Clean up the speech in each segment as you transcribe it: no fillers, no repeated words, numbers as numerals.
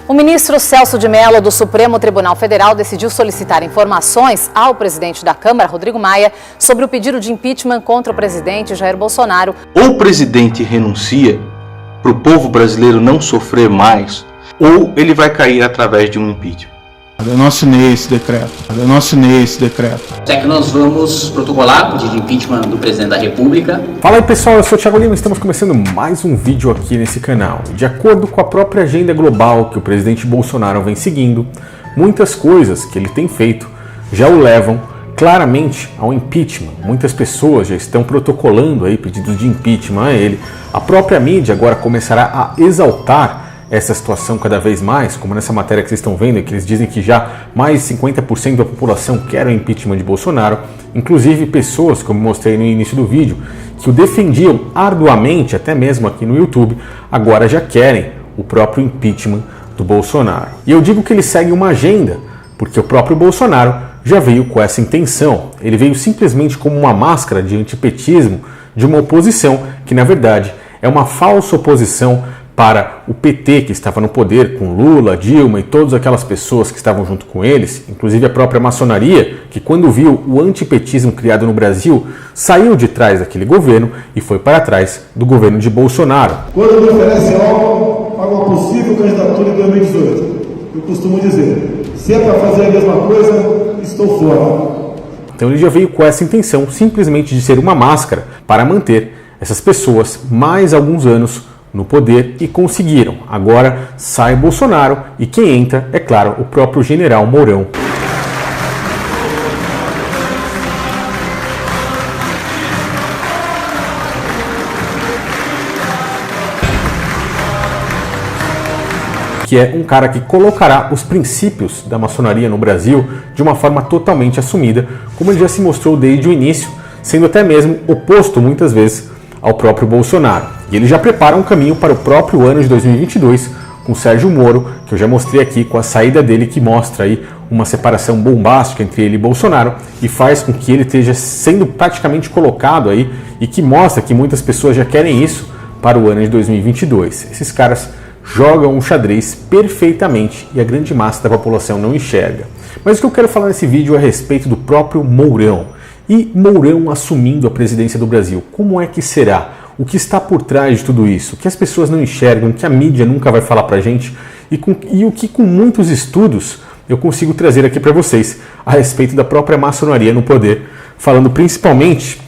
O ministro Celso de Mello, do Supremo Tribunal Federal, decidiu solicitar informações ao presidente da Câmara, Rodrigo Maia, sobre o pedido de impeachment contra o presidente Jair Bolsonaro. Ou o presidente renuncia para o povo brasileiro não sofrer mais, ou ele vai cair através de um impeachment. Eu não assinei esse decreto. É que nós vamos protocolar o pedido de impeachment do presidente da República. Fala aí pessoal, eu sou o Thiago Lima e estamos começando mais um vídeo aqui nesse canal. De acordo com a própria agenda global que o presidente Bolsonaro vem seguindo, muitas coisas que ele tem feito já o levam claramente ao impeachment. Muitas pessoas já estão protocolando aí pedidos de impeachment a ele. A própria mídia agora começará a exaltar essa situação cada vez mais, como nessa matéria que vocês estão vendo, que eles dizem que já mais de 50% da população quer o impeachment de Bolsonaro, inclusive pessoas, como mostrei no início do vídeo, que o defendiam arduamente, até mesmo aqui no YouTube, agora já querem o próprio impeachment do Bolsonaro. E eu digo que ele segue uma agenda, porque o próprio Bolsonaro já veio com essa intenção. Ele veio simplesmente como uma máscara de antipetismo de uma oposição que, na verdade, é uma falsa oposição para o PT, que estava no poder com Lula, Dilma e todas aquelas pessoas que estavam junto com eles, inclusive a própria maçonaria, que quando viu o antipetismo criado no Brasil, saiu de trás daquele governo e foi para trás do governo de Bolsonaro. Quando me oferece algo para uma possível candidatura em 2018, eu costumo dizer, se é para fazer a mesma coisa, estou fora. Então ele já veio com essa intenção, simplesmente de ser uma máscara para manter essas pessoas mais alguns anos no poder, e conseguiram. Agora sai Bolsonaro e quem entra, é claro, o próprio general Mourão. Que é um cara que colocará os princípios da maçonaria no Brasil de uma forma totalmente assumida, como ele já se mostrou desde o início, sendo até mesmo oposto muitas vezes ao próprio Bolsonaro. E ele já prepara um caminho para o próprio ano de 2022 com Sérgio Moro, que eu já mostrei aqui com a saída dele, que mostra aí uma separação bombástica entre ele e Bolsonaro e faz com que ele esteja sendo praticamente colocado aí e que mostra que muitas pessoas já querem isso para o ano de 2022. Esses caras jogam um xadrez perfeitamente e a grande massa da população não enxerga. Mas o que eu quero falar nesse vídeo é a respeito do próprio Mourão. E Mourão assumindo a presidência do Brasil, como é que será? O que está por trás de tudo isso? O que as pessoas não enxergam, que a mídia nunca vai falar pra gente e o que com muitos estudos eu consigo trazer aqui para vocês a respeito da própria maçonaria no poder, falando principalmente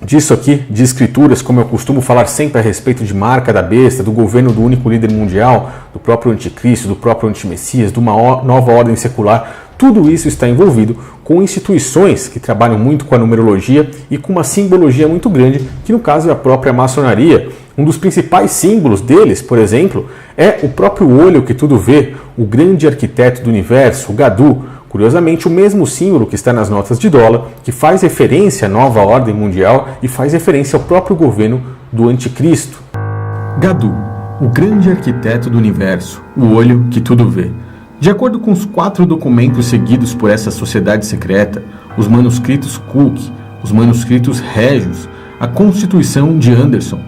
disso aqui, de escrituras, como eu costumo falar sempre a respeito de marca da besta, do governo do único líder mundial, do próprio anticristo, do próprio antimessias, de uma nova ordem secular. Tudo isso está envolvido com instituições que trabalham muito com a numerologia e com uma simbologia muito grande, que no caso é a própria maçonaria. Um dos principais símbolos deles, por exemplo, é o próprio olho que tudo vê, o grande arquiteto do universo, o Gadu. Curiosamente, o mesmo símbolo que está nas notas de dólar, que faz referência à nova ordem mundial e faz referência ao próprio governo do anticristo. Gadu, o grande arquiteto do universo, o olho que tudo vê. De acordo com os 4 documentos seguidos por essa sociedade secreta, os manuscritos Cook, os manuscritos Régios, a Constituição de Anderson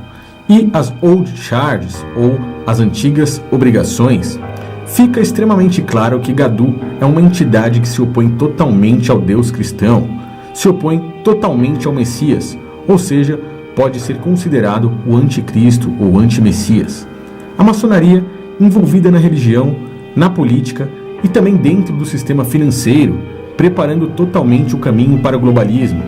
e as Old Charges, ou as antigas obrigações, fica extremamente claro que Gadu é uma entidade que se opõe totalmente ao Deus cristão, se opõe totalmente ao Messias, ou seja, pode ser considerado o anticristo ou antimessias. A maçonaria, envolvida na religião, na política e também dentro do sistema financeiro, preparando totalmente o caminho para o globalismo,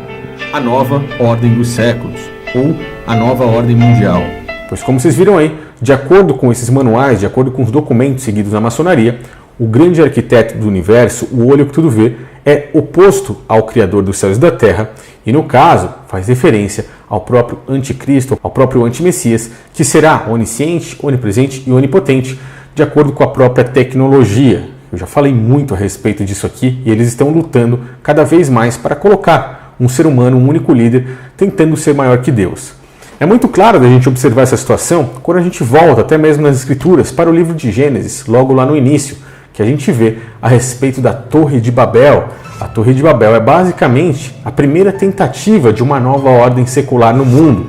a nova ordem dos séculos, ou a nova ordem mundial. Pois como vocês viram aí, de acordo com esses manuais, de acordo com os documentos seguidos na maçonaria, o grande arquiteto do universo, o olho que tudo vê, é oposto ao Criador dos céus e da terra, e no caso faz referência ao próprio anticristo, ao próprio antimessias, que será onisciente, onipresente e onipotente, de acordo com a própria tecnologia. Eu já falei muito a respeito disso aqui e eles estão lutando cada vez mais para colocar um ser humano, um único líder, tentando ser maior que Deus. É muito claro da gente observar essa situação quando a gente volta até mesmo nas escrituras para o livro de Gênesis, logo lá no início, que a gente vê a respeito da Torre de Babel. A Torre de Babel é basicamente a primeira tentativa de uma nova ordem secular no mundo,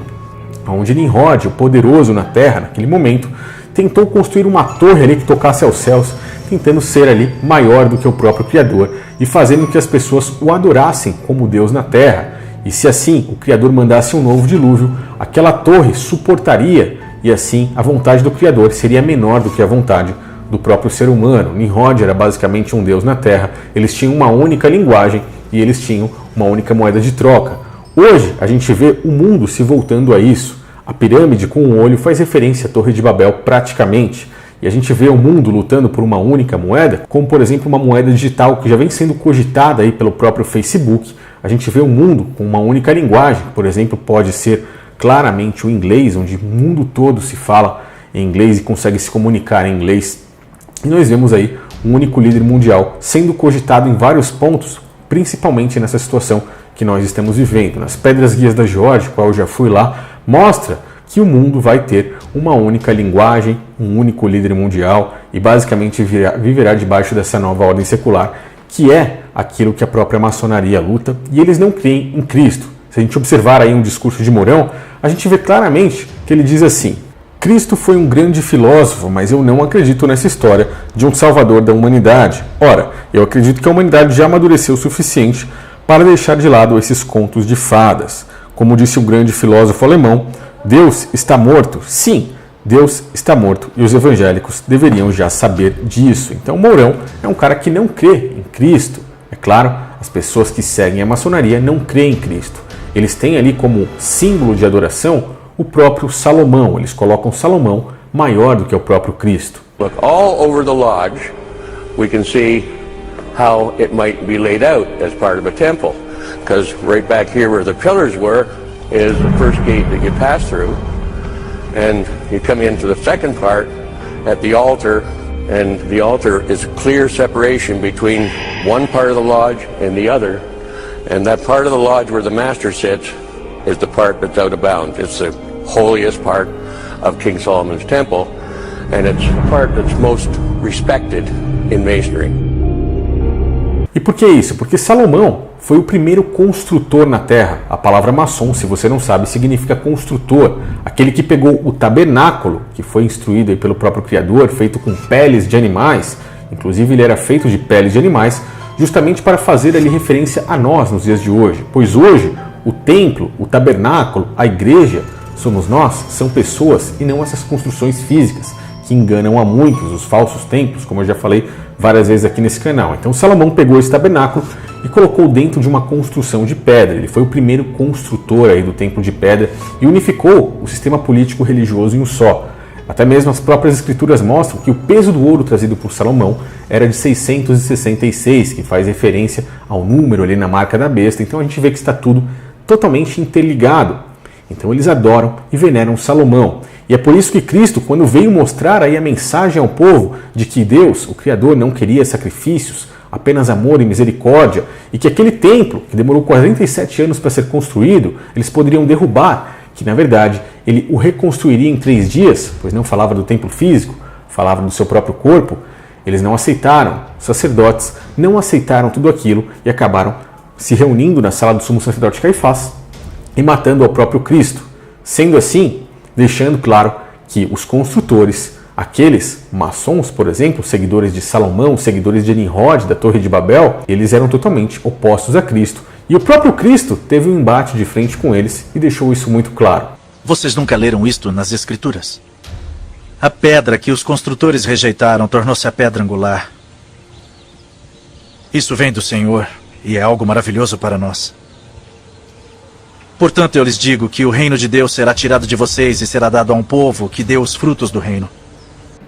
onde Nimrod, o poderoso na Terra naquele momento, tentou construir uma torre ali que tocasse aos céus tentando ser ali maior do que o próprio Criador e fazendo que as pessoas o adorassem como Deus na Terra. E se assim o Criador mandasse um novo dilúvio, aquela torre suportaria e assim a vontade do Criador seria menor do que a vontade do próprio ser humano. Nimrod era basicamente um Deus na Terra, eles tinham uma única linguagem e eles tinham uma única moeda de troca. Hoje a gente vê o mundo se voltando a isso. A pirâmide com um olho faz referência à Torre de Babel praticamente. E a gente vê o mundo lutando por uma única moeda, como por exemplo uma moeda digital que já vem sendo cogitada aí pelo próprio Facebook. A gente vê o mundo com uma única linguagem, por exemplo, pode ser claramente o inglês, onde o mundo todo se fala em inglês e consegue se comunicar em inglês. E nós vemos aí um único líder mundial sendo cogitado em vários pontos, principalmente nessa situação que nós estamos vivendo. Nas Pedras Guias da Geórgia, qual eu já fui lá, mostra que o mundo vai ter uma única linguagem, um único líder mundial e basicamente viverá debaixo dessa nova ordem secular, que é aquilo que a própria maçonaria luta, e eles não creem em Cristo. Se a gente observar aí um discurso de Mourão, a gente vê claramente que ele diz assim: Cristo foi um grande filósofo, mas eu não acredito nessa história de um salvador da humanidade. Ora, eu acredito que a humanidade já amadureceu o suficiente para deixar de lado esses contos de fadas. Como disse um grande filósofo alemão, Deus está morto? Sim, Deus está morto e os evangélicos deveriam já saber disso. Então Mourão é um cara que não crê em Cristo. É claro, as pessoas que seguem a maçonaria não creem em Cristo. Eles têm ali como símbolo de adoração o próprio Salomão. Eles colocam Salomão maior do que o próprio Cristo. Look, all over the lodge we can see how it might be laid out as part of a temple. Because right back here where the pillars were is the first gate that you pass through, and you come into the second part at the altar, and the altar is clear separation between one part of the lodge and the other, and that part of the lodge where the master sits is the part that's out of bounds. It's the holiest part of King Solomon's temple, and it's the part that's most respected in masonry. E por que isso? Porque Salomão foi o primeiro construtor na Terra. A palavra maçom, se você não sabe, significa construtor. Aquele que pegou o tabernáculo, que foi instruído aí pelo próprio Criador, feito com peles de animais, inclusive ele era feito de peles de animais, justamente para fazer ali referência a nós nos dias de hoje. Pois hoje, o templo, o tabernáculo, a igreja, somos nós, são pessoas e não essas construções físicas que enganam a muitos, os falsos templos, como eu já falei várias vezes aqui nesse canal. Então Salomão pegou esse tabernáculo e colocou dentro de uma construção de pedra. Ele foi o primeiro construtor aí do templo de pedra e unificou o sistema político religioso em um só. Até mesmo as próprias escrituras mostram que o peso do ouro trazido por Salomão era de 666, que faz referência ao número ali na marca da besta. Então a gente vê que está tudo totalmente interligado. Então eles adoram e veneram Salomão. E é por isso que Cristo, quando veio mostrar aí a mensagem ao povo de que Deus, o Criador, não queria sacrifícios, apenas amor e misericórdia, e que aquele templo, que demorou 47 anos para ser construído, eles poderiam derrubar, que na verdade ele o reconstruiria em 3 dias, pois não falava do templo físico, falava do seu próprio corpo, eles não aceitaram. Os sacerdotes não aceitaram tudo aquilo e acabaram se reunindo na sala do sumo sacerdote Caifás e matando ao próprio Cristo. Sendo assim, deixando claro que os construtores, aqueles maçons, por exemplo, seguidores de Salomão, seguidores de Nimrod, da Torre de Babel, eles eram totalmente opostos a Cristo. E o próprio Cristo teve um embate de frente com eles e deixou isso muito claro. Vocês nunca leram isto nas Escrituras? A pedra que os construtores rejeitaram tornou-se a pedra angular. Isso vem do Senhor e é algo maravilhoso para nós. Portanto, eu lhes digo que o reino de Deus será tirado de vocês e será dado a um povo que dê os frutos do reino.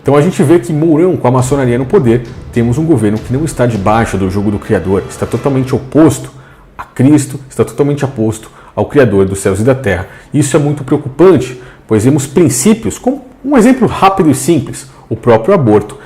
Então a gente vê que Mourão, com a maçonaria no poder, temos um governo que não está debaixo do jugo do Criador, está totalmente oposto a Cristo, está totalmente oposto ao Criador dos céus e da terra. Isso é muito preocupante, pois vemos princípios, como um exemplo rápido e simples, o próprio aborto.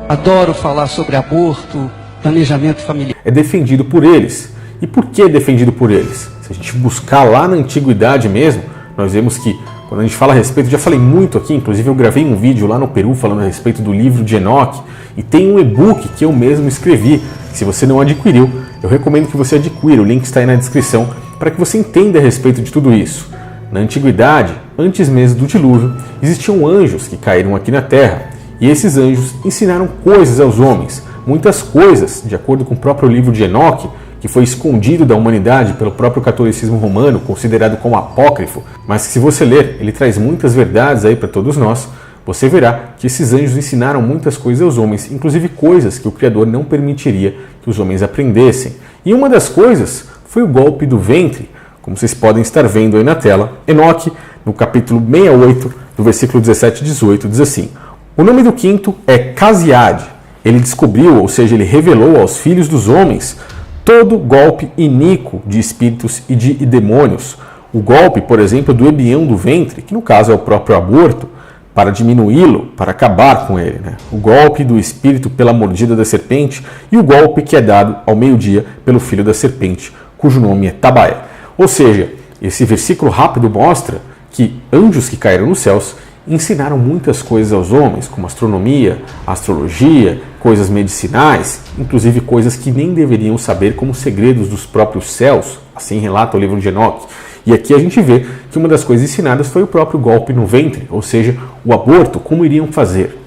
Adoro falar sobre aborto, planejamento familiar. É defendido por eles. E por que é defendido por eles? Se a gente buscar lá na antiguidade mesmo, nós vemos que, quando a gente fala a respeito, já falei muito aqui, inclusive eu gravei um vídeo lá no Peru falando a respeito do livro de Enoque, e tem um e-book que eu mesmo escrevi. Se você não adquiriu, eu recomendo que você adquira, o link está aí na descrição, para que você entenda a respeito de tudo isso. Na antiguidade, antes mesmo do dilúvio, existiam anjos que caíram aqui na terra, E esses anjos ensinaram coisas aos homens, muitas coisas, de acordo com o próprio livro de Enoque, que foi escondido da humanidade pelo próprio catolicismo romano, considerado como apócrifo, mas que se você ler, ele traz muitas verdades aí para todos nós. Você verá que esses anjos ensinaram muitas coisas aos homens, inclusive coisas que o Criador não permitiria que os homens aprendessem. E uma das coisas foi o golpe do ventre, como vocês podem estar vendo aí na tela. Enoque, no capítulo 68, do versículo 17 e 18, diz assim: o nome do quinto é Casiade. Ele descobriu, ou seja, ele revelou aos filhos dos homens todo golpe iníquo de espíritos e de demônios. O golpe, por exemplo, do embrião do ventre, que no caso é o próprio aborto, para diminuí-lo, para acabar com ele, né? O golpe do espírito pela mordida da serpente e o golpe que é dado ao meio-dia pelo filho da serpente, cujo nome é Tabaé. Ou seja, esse versículo rápido mostra que anjos que caíram nos céus ensinaram muitas coisas aos homens, como astronomia, astrologia, coisas medicinais, inclusive coisas que nem deveriam saber, como segredos dos próprios céus, assim relata o livro de Enoque. E aqui a gente vê que uma das coisas ensinadas foi o próprio golpe no ventre, ou seja, o aborto, como iriam fazer.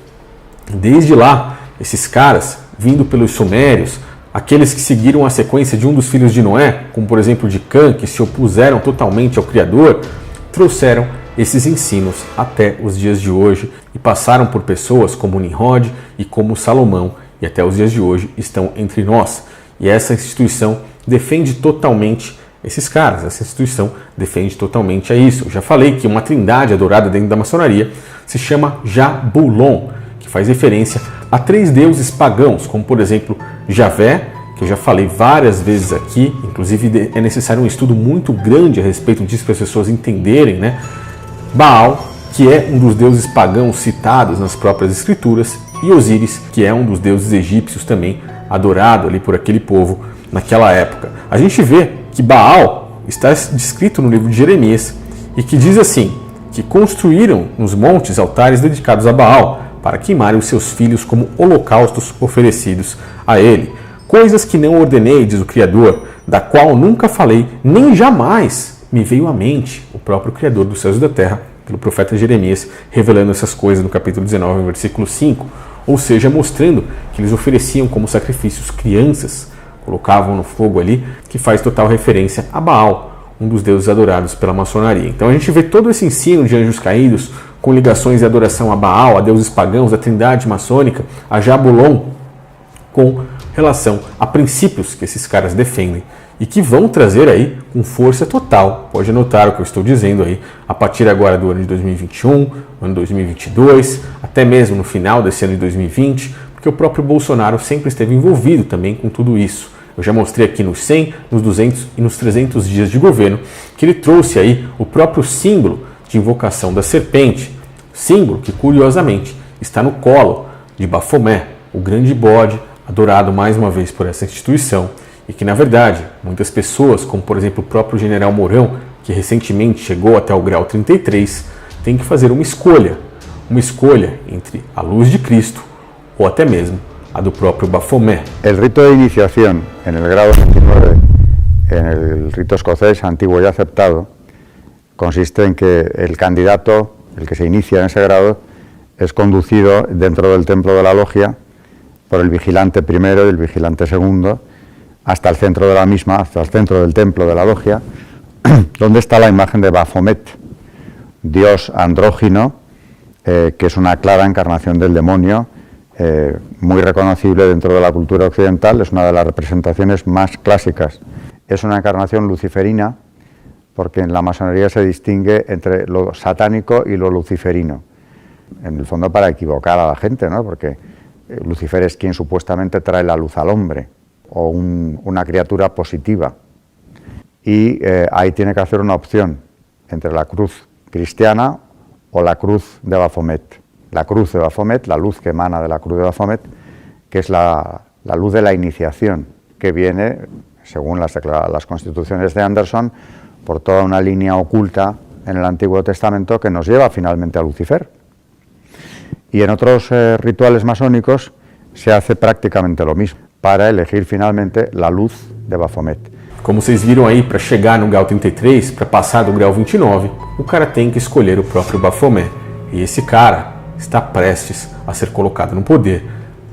Desde lá, esses caras, vindo pelos sumérios, aqueles que seguiram a sequência de um dos filhos de Noé, como por exemplo de Cã, que se opuseram totalmente ao Criador, trouxeram esses ensinos até os dias de hoje e passaram por pessoas como Nimrod e como Salomão, e até os dias de hoje estão entre nós. E essa instituição defende totalmente esses caras, essa instituição defende totalmente a isso. Eu já falei que uma trindade adorada dentro da maçonaria se chama Jabulon, que faz referência a 3 deuses pagãos, como por exemplo Javé, que eu já falei várias vezes aqui, inclusive é necessário um estudo muito grande a respeito disso para as pessoas entenderem, né? Baal, que é um dos deuses pagãos citados nas próprias escrituras, e Osíris, que é um dos deuses egípcios também adorado ali por aquele povo naquela época. A gente vê que Baal está descrito no livro de Jeremias e que diz assim, que construíram nos montes altares dedicados a Baal para queimarem os seus filhos como holocaustos oferecidos a ele. Coisas que não ordenei, diz o Criador, da qual nunca falei, nem jamais me veio à mente o próprio Criador dos céus e da terra, pelo profeta Jeremias, revelando essas coisas no capítulo 19, versículo 5, ou seja, mostrando que eles ofereciam como sacrifícios crianças, colocavam no fogo ali, que faz total referência a Baal, um dos deuses adorados pela maçonaria. Então a gente vê todo esse ensino de anjos caídos, com ligações e adoração a Baal, a deuses pagãos, a trindade maçônica, a Jabulon, com relação a princípios que esses caras defendem e que vão trazer aí com força total, pode anotar o que eu estou dizendo aí, a partir agora do ano de 2021, ano 2022, até mesmo no final desse ano de 2020, porque o próprio Bolsonaro sempre esteve envolvido também com tudo isso. Eu já mostrei aqui nos 100, nos 200 e nos 300 dias de governo que ele trouxe aí o próprio símbolo de invocação da serpente, símbolo que curiosamente está no colo de Bafomé, o grande bode adorado mais uma vez por essa instituição, e que na verdade muitas pessoas, como por exemplo o próprio general Mourão, que recentemente chegou até o grau 33, têm que fazer uma escolha entre a luz de Cristo ou até mesmo a do próprio Bafomé. El rito de iniciación en el grado 29, en el rito escocés antiguo y aceptado, consiste en que el candidato, el que se inicia en ese grado, es conducido dentro del templo de la logia por el vigilante primero y el vigilante segundo hasta el centro de la misma, hasta el centro del templo de la logia, donde está la imagen de Baphomet, dios andrógino, que es una clara encarnación del demonio, muy reconocible dentro de la cultura occidental, es una de las representaciones más clásicas. Es una encarnación luciferina, porque en la masonería se distingue entre lo satánico y lo luciferino, en el fondo para equivocar a la gente, ¿no? Porque Lucifer es quien supuestamente trae la luz al hombre, o una criatura positiva, y ahí tiene que hacer una opción entre la cruz cristiana o la cruz de Baphomet. La cruz de Baphomet, la luz que emana de la cruz de Baphomet, que es la luz de la iniciación, que viene, según las constituciones de Anderson, por toda una línea oculta en el Antiguo Testamento que nos lleva finalmente a Lucifer. Y en otros rituales masónicos se hace prácticamente lo mismo, para elegir finalmente la luz de Baphomet. Como vocês viram aí, para chegar no grau 33, para passar do grau 29, o cara tem que escolher o próprio Baphomet. E esse cara, está prestes a ser colocada no poder,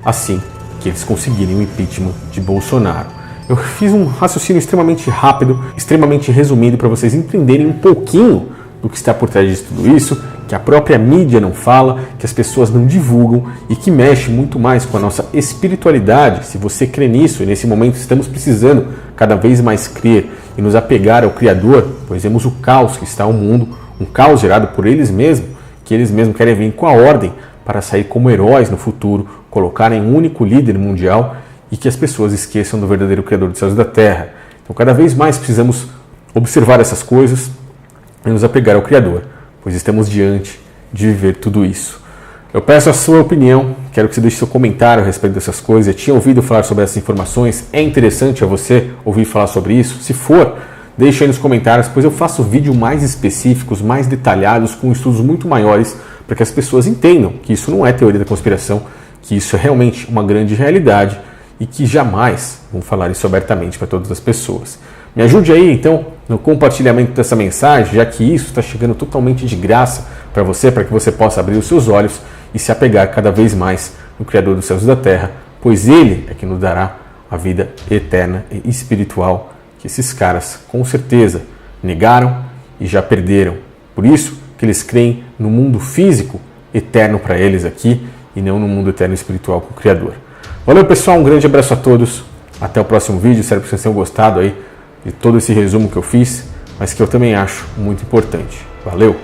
assim que eles conseguirem o impeachment de Bolsonaro. Eu fiz um raciocínio extremamente rápido, extremamente resumido para vocês entenderem um pouquinho do que está por trás de tudo isso, que a própria mídia não fala, que as pessoas não divulgam e que mexe muito mais com a nossa espiritualidade. Se você crê nisso, e nesse momento estamos precisando cada vez mais crer e nos apegar ao Criador, pois vemos o caos que está ao mundo, um caos gerado por eles mesmos, que eles mesmos querem vir com a ordem para sair como heróis no futuro, colocarem um único líder mundial e que as pessoas esqueçam do verdadeiro Criador dos céus e da terra. Então cada vez mais precisamos observar essas coisas e nos apegar ao Criador, pois estamos diante de viver tudo isso. Eu peço a sua opinião, quero que você deixe seu comentário a respeito dessas coisas. Tinha ouvido falar sobre essas informações? É interessante a você ouvir falar sobre isso? Se for, deixe aí nos comentários, pois eu faço vídeos mais específicos, mais detalhados, com estudos muito maiores, para que as pessoas entendam que isso não é teoria da conspiração, que isso é realmente uma grande realidade e que jamais vão falar isso abertamente para todas as pessoas. Me ajude aí, então, no compartilhamento dessa mensagem, já que isso está chegando totalmente de graça para que você possa abrir os seus olhos e se apegar cada vez mais no Criador dos céus e da terra, pois Ele é que nos dará a vida eterna e espiritual que esses caras, com certeza, negaram e já perderam. Por isso que eles creem no mundo físico eterno para eles aqui e não no mundo eterno espiritual com o Criador. Valeu, pessoal, um grande abraço a todos. Até o próximo vídeo. Espero que vocês tenham gostado aí de todo esse resumo que eu fiz, mas que eu também acho muito importante. Valeu!